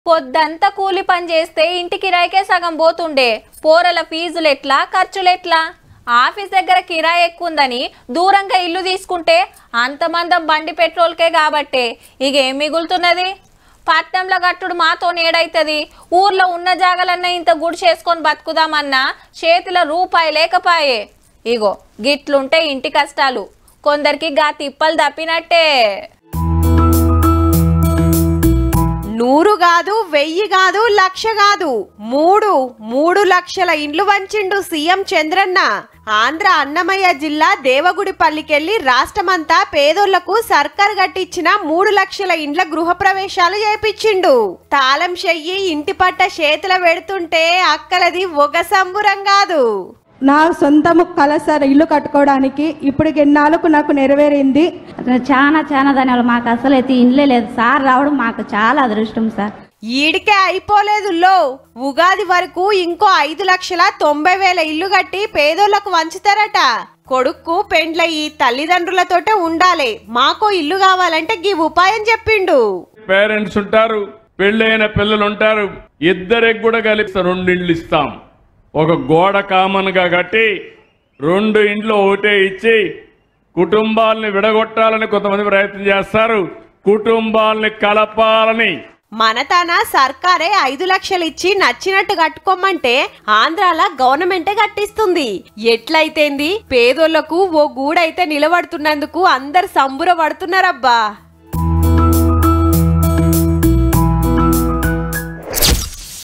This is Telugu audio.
పొద్దంతా కూలి పని చేస్తే ఇంటి కిరాయికే సగం పోతుండే. పోరల ఫీజులు ఎట్లా, ఖర్చులు ఎట్లా? ఆఫీస్ దగ్గర కిరాయి ఎక్కువందని దూరంగా ఇల్లు తీసుకుంటే అంతమందం బండి పెట్రోల్కే కాబట్టే ఇక ఏం మిగులుతున్నది? పట్నంలో గట్టుడు మాతో నేడైతుంది. ఊర్లో ఉన్న జాగలన్నా ఇంత గుడి చేసుకొని బతుకుదామన్నా చేతిలో రూపాయి లేకపాయే. ఇగో గిట్లుంటే ఇంటి కష్టాలు. కొందరికి గా తిప్పలు తప్పినట్టే. 100 కాదు, 1000 కాదు, 1,00,000 కాదు, 3 లక్షల ఇండ్లు వంచిండు సీఎం చంద్రన్న. ఆంధ్ర అన్నమయ్య జిల్లా దేవగుడిపల్లికెళ్లి రాష్ట్రమంతా పేదోళ్లకు సర్కార్ కట్టించిన 3 లక్షల ఇండ్ల గృహప్రవేశాలు చేపించిండు. తాళం చెయ్యి ఇంటి పట్ట చేతుల పెడుతుంటే అక్కలది ఒక సంబురం కాదు. నా సొంతము కల సార్ ఇల్లు కట్టుకోవడానికి. ఇప్పుడు ఎన్నాళ్ళకు నాకు నెరవేరింది. చాలా ధన్యవాదాలు. మాకు అసలు అయితే ఇండ్లే లేదు సార్, రావడం మాకు చాలా అదృష్టం సార్. ఈడికే అయిపోలేదు లో, ఉగాది వరకు ఇంకో 5,90,000 ఇల్లు కట్టి పేదోళ్లకు వంచుతారట. కొడుక్కు పెండ్లయ్యి తల్లిదండ్రులతోటే ఉండాలి, మాకో ఇల్లు కావాలంటే గీ ఉపాయం చెప్పిండు. పేరెంట్స్ ఉంటారు, పెళ్ళైన పిల్లలు ఉంటారు, ఇద్దరికి కూడా కలిపి 2 ఇండ్లు ఇస్తాం. ఒక గోడ కామన్ గా కట్టి 2 ఇండ్లు ఒకటే ఇచ్చి కుటుంబాలని విడగొట్టాలని కొంతమంది ప్రయత్నం చేస్తారు. కుటుంబాలని కలపాలని మన తన సర్కారే 5 లక్షలు ఇచ్చి నచ్చినట్టు కట్టుకోమంటే ఆంధ్రాల గవర్నమెంటే కట్టిస్తుంది. ఎట్లయితేంది, పేదోళ్లకు ఓ గూడైతే నిలబడుతున్నందుకు అందరు సంబుర పడుతున్నారబ్బా.